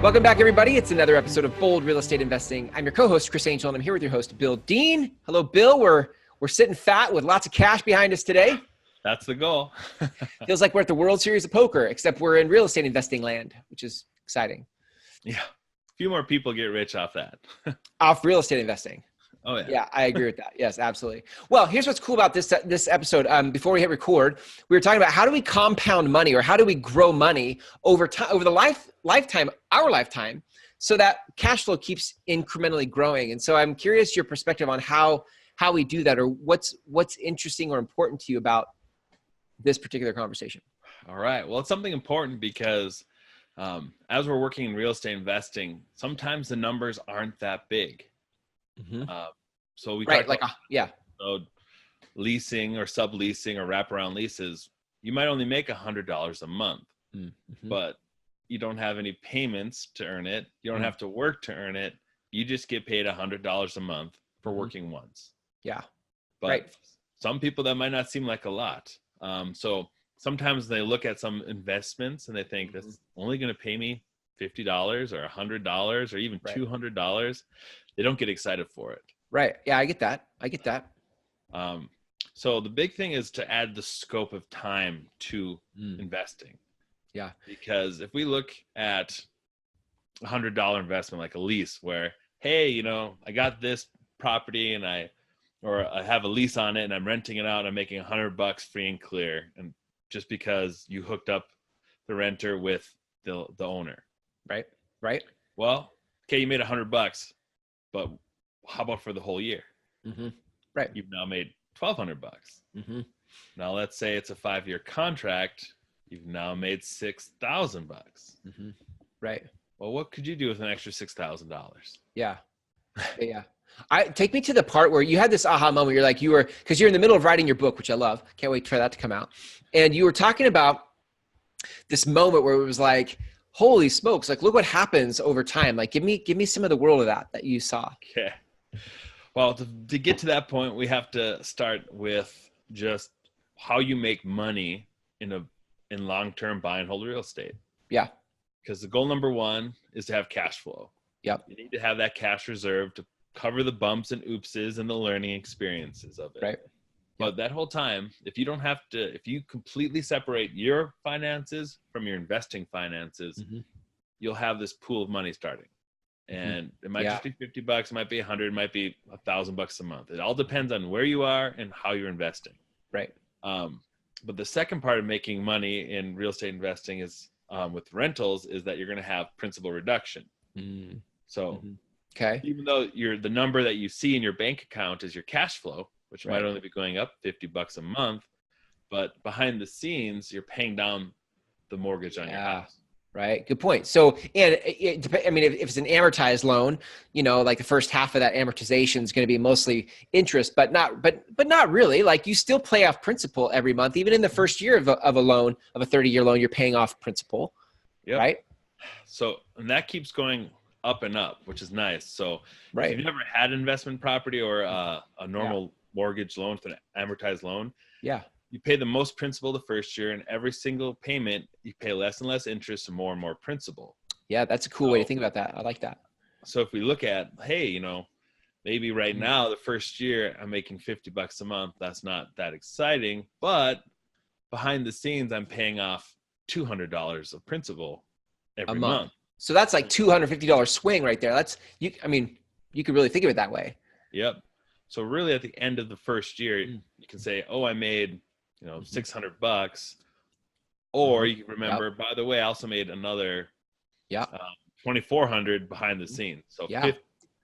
Welcome back, everybody. It's another episode of Bold Real Estate Investing. I'm your co-host, Chris Angel, and I'm here with your host, Bill Dean. Hello, Bill. We're sitting fat with lots of cash behind us today. That's the goal. Feels like we're at the World Series of Poker, except we're in real estate investing land, which is exciting. Yeah. A few more people get rich off that. Off real estate investing. Oh, yeah. Yeah, I agree with that. Yes, absolutely. Well, here's what's cool about this episode. Before we hit record, we were talking about how do we compound money, or how do we grow money over time, over the our lifetime, so that cash flow keeps incrementally growing. And so I'm curious your perspective on how we do that, or what's interesting or important to you about this particular conversation. All right. Well, it's something important because as we're working in real estate investing, sometimes the numbers aren't that big. Mm-hmm. So we right, talk about leasing or subleasing or wraparound leases. You might only make $100 a month, but you don't have any payments to earn it. You don't have to work to earn it. You just get paid $100 a month for working once. Yeah. But some people, that might not seem like a lot. So sometimes they look at some investments and they think that's only going to pay me $50 or $100 or even $200. They don't get excited for it. Right. Yeah, I get that. So the big thing is to add the scope of time to investing. Yeah. Because if we look at $100 investment, like a lease, where, hey, I got this property and I have a lease on it and I'm renting it out and I'm making $100 free and clear. And just because you hooked up the renter with the owner. Right. Well, okay, you made $100, but how about for the whole year? Right. You've now made $1,200. Now let's say it's a 5-year contract. You've now made $6,000. Right. Well, what could you do with an extra $6,000? Yeah. Take me to the part where you had this aha moment. Because you're in the middle of writing your book, which I love. Can't wait for that to come out. And you were talking about this moment where it was like, holy smokes, like, look what happens over time. Like, give me some of the world of that you saw. Okay. Well, to get to that point, we have to start with just how you make money in long-term buy and hold real estate. Yeah. Because the goal number one is to have cash flow. Yep. You need to have that cash reserve to cover the bumps and oopses and the learning experiences of it. Right. But that whole time, if you completely separate your finances from your investing finances, you'll have this pool of money starting. And it might just be $50, it might be $100, it might be $1,000 a month. It all depends on where you are and how you're investing. Right. But the second part of making money in real estate investing is with rentals is that you're going to have principal reduction. So okay, even though the number that you see in your bank account is your cash flow, which might only be going up $50 a month, but behind the scenes, you're paying down the mortgage on your house. Right. Good point. So, and if it's an amortized loan, like the first half of that amortization is going to be mostly interest, but not really. Like, you still pay off principal every month, even in the first year of a loan, of a 30-year loan, you're paying off principal. Yep. Right. So, and that keeps going up and up, which is nice. So if you've never had investment property or a normal mortgage loan, an amortized loan. Yeah. You pay the most principal the first year, and every single payment, you pay less and less interest and more principal. Yeah, that's a cool way to think about that. I like that. So if we look at, hey, maybe right now, the first year, I'm making $50 a month. That's not that exciting. But behind the scenes, I'm paying off $200 of principal every month. So that's like $250 swing right there. You could really think of it that way. Yep. So really at the end of the first year, you can say, oh, I made $600, or you can remember, by the way, I also made another $2,400 behind the scenes. So 50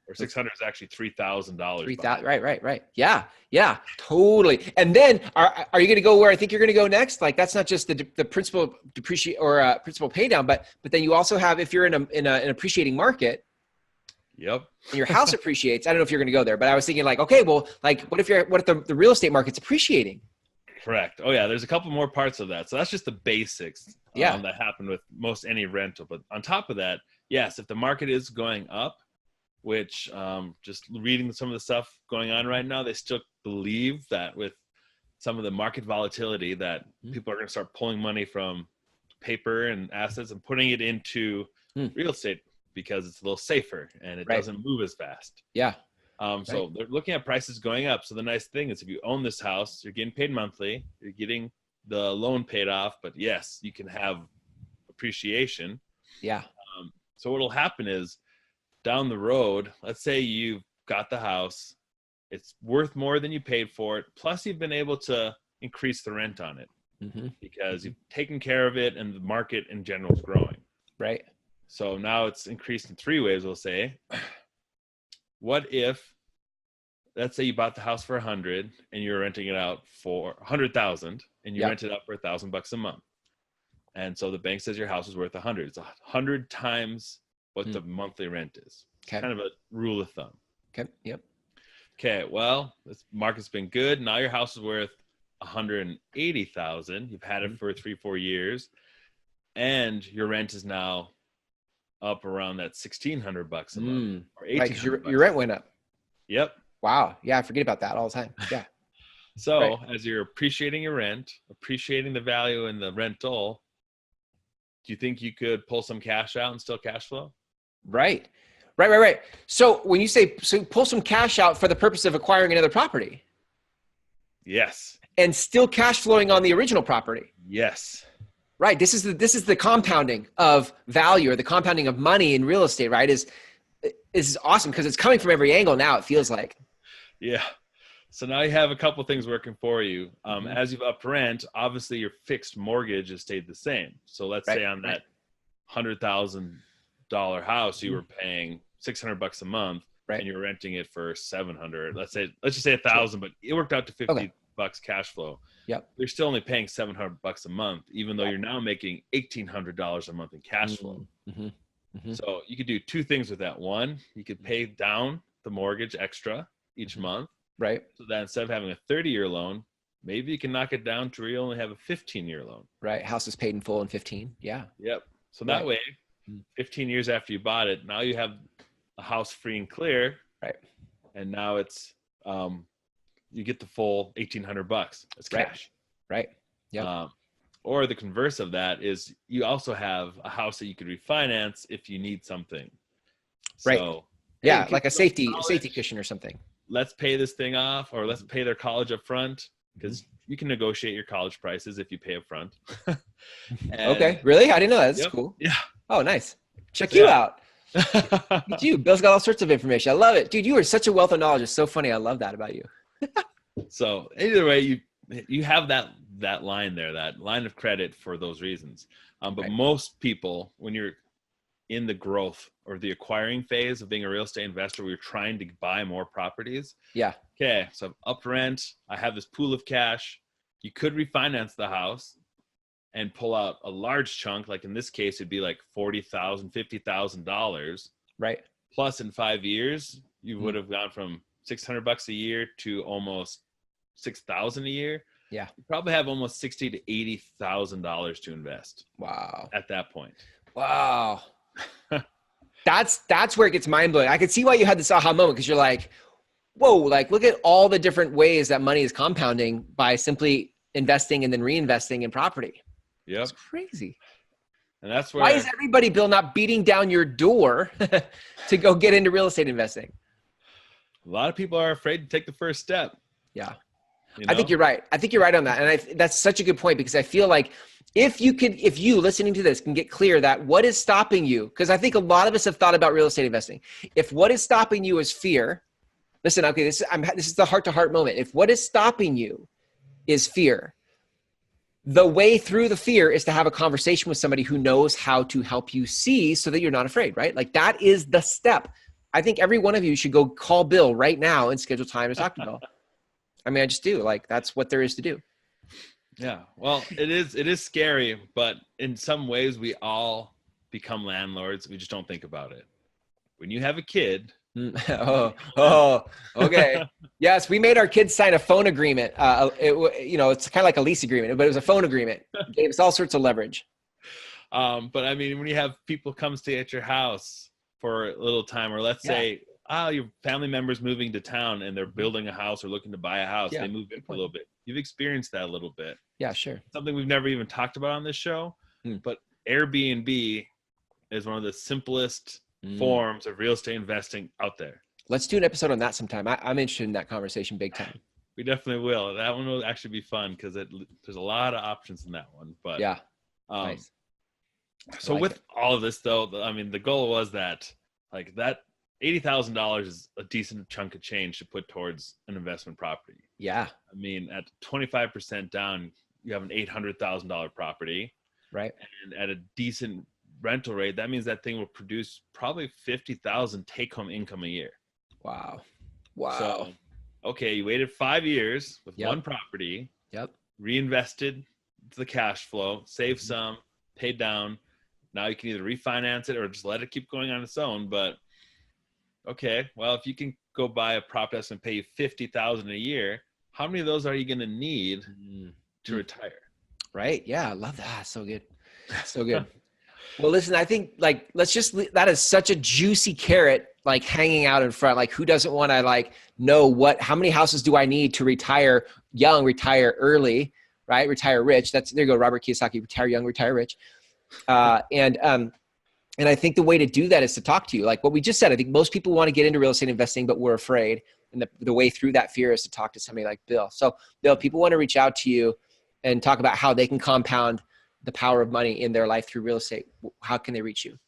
or 600 is actually $3,000. Right. Yeah, totally. And then are you going to go where I think you're going to go next? Like, that's not just the principal depreciate or principal pay down, but then you also have, if you're in an appreciating market. Yep. And your house appreciates. I don't know if you're going to go there, but I was thinking like, okay, well, like what if the real estate market's appreciating? Correct. Oh yeah. There's a couple more parts of that. So that's just the basics that happen with most any rental. But on top of that, yes, if the market is going up, which just reading some of the stuff going on right now, they still believe that with some of the market volatility that people are going to start pulling money from paper and assets and putting it into real estate because it's a little safer and it doesn't move as fast. Yeah. So they're looking at prices going up. So the nice thing is if you own this house, you're getting paid monthly, you're getting the loan paid off, but yes, you can have appreciation. Yeah. So what'll happen is down the road, let's say you've got the house, it's worth more than you paid for it. Plus you've been able to increase the rent on it because you've taken care of it and the market in general is growing. Right. So now it's increased in 3 ways, we'll say. What if, let's say you bought the house for 100 and you're renting it out for 100,000 and you rent it out for $1,000 a month. And so the bank says your house is worth 100. It's 100 times what the monthly rent is. Okay. Kind of a rule of thumb. Okay. Yep. Okay. Well, this market's been good. Now your house is worth 180,000. You've had it for 3-4 years, and your rent is now up around that $1,600 a month or $1,800. Right, 'cause your rent went up. Yep. Wow. Yeah, I forget about that all the time. Yeah. So as you're appreciating your rent, appreciating the value in the rental, do you think you could pull some cash out and still cash flow? Right. So when you say pull some cash out for the purpose of acquiring another property. Yes. And still cash flowing on the original property. Yes. Right. This is the compounding of value, or the compounding of money in real estate, right? Is awesome because it's coming from every angle now, it feels like. Yeah. So now you have a couple things working for you. As you've upped rent, obviously your fixed mortgage has stayed the same. So let's say on that $100,000 house, you were paying $600 a month, and you're renting it for $700. Let's just say 1,000, but it worked out to $50 cash flow. Yep. You're still only paying $700 a month, even though you're now making $1,800 a month in cash flow. So you could do 2 things with that. One, you could pay down the mortgage extra each month. Right. So that instead of having a 30-year loan, maybe you can knock it down to where you only have a 15-year loan. Right. House is paid in full in 15. Yeah. Yep. So that way, 15 years after you bought it, now you have a house free and clear. Right. And now it's, you get the full $1,800. It's cash. Right. Yeah. Or the converse of that is you also have a house that you could refinance if you need something. Right. So, yeah. Like a safety cushion or something. Let's pay this thing off, or let's pay their college up front, because you can negotiate your college prices if you pay up front. Okay. Really? I didn't know that. That's cool. Yeah. Oh, nice. Check you out. Look at you. Bill's got all sorts of information. I love it. Dude, you are such a wealth of knowledge. It's so funny. I love that about you. So either way, you have that line there, that line of credit for those reasons. But most people, when you're in the growth or the acquiring phase of being a real estate investor, we're trying to buy more properties. Yeah. Okay. So I've upped rent. I have this pool of cash. You could refinance the house and pull out a large chunk. Like in this case, it'd be like $40,000, $50,000. Right. Plus in 5 years, you would have gone from $600 a year to almost $6,000 a year. Yeah. You probably have almost $60,000 to $80,000 to invest. Wow. At that point. Wow. That's where it gets mind blowing. I could see why you had this aha moment, because you're like, whoa, like look at all the different ways that money is compounding by simply investing and then reinvesting in property. Yeah. It's crazy. And that's where, why is everybody, Bill, not beating down your door to go get into real estate investing? A lot of people are afraid to take the first step. Yeah. You know? I think you're right. I think you're right on that. And that's such a good point, because I feel like if you listening to this can get clear that what is stopping you, because I think a lot of us have thought about real estate investing. If what is stopping you is fear, listen, okay, this is the heart-to-heart moment. If what is stopping you is fear, the way through the fear is to have a conversation with somebody who knows how to help you see so that you're not afraid, right? Like that is the step. I think every one of you should go call Bill right now and schedule time to talk to Bill. I mean, I just do. Like that's what there is to do. Yeah. Well, it is scary, but in some ways we all become landlords. We just don't think about it. When you have a kid. Okay. Yes. We made our kids sign a phone agreement. It's kind of like a lease agreement, but it was a phone agreement. It gave us all sorts of leverage. But I mean, when you have people come stay at your house for a little time, or let's say, your family member's moving to town and they're building a house or looking to buy a house. They move in for a little bit. You've experienced that a little bit. Yeah, sure. Something we've never even talked about on this show, but Airbnb is one of the simplest forms of real estate investing out there. Let's do an episode on that sometime. I'm interested in that conversation big time. We definitely will. That one will actually be fun because there's a lot of options in that one. But yeah, nice. So with all of this, though, I mean, the goal was that like that $80,000 is a decent chunk of change to put towards an investment property. Yeah. I mean, at 25% down, you have an $800,000 property. Right. And at a decent rental rate, that means that thing will produce probably 50,000 take-home income a year. Wow. So, okay, you waited 5 years with one property. Reinvested the cash flow, saved some, paid down. Now you can either refinance it or just let it keep going on its own. But okay, well, if you can go buy a property that's going to pay you $50,000 a year, how many of those are you going to need to retire? Right. Yeah. I love that. So good. So good. Well, listen, I think like, that is such a juicy carrot, like hanging out in front. Like who doesn't want to like know how many houses do I need to retire young, retire early, right? Retire rich. There you go. Robert Kiyosaki, retire young, retire rich. And I think the way to do that is to talk to you. Like what we just said, I think most people want to get into real estate investing, but we're afraid. And the way through that fear is to talk to somebody like Bill. So Bill, people want to reach out to you and talk about how they can compound the power of money in their life through real estate. How can they reach you?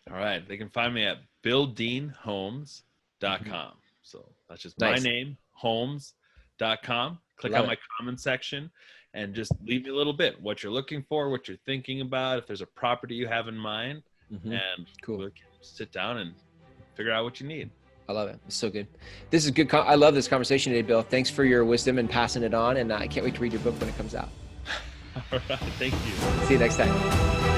All right. They can find me at BillDeanHomes.com. So that's just my name, homes.com. Click on my comment section and just leave me a little bit, what you're looking for, what you're thinking about, if there's a property you have in mind, and we'll sit down and figure out what you need. I love it. It's so good. This is good. I love this conversation today, Bill. Thanks for your wisdom and passing it on. And I can't wait to read your book when it comes out. All right. Thank you. See you next time.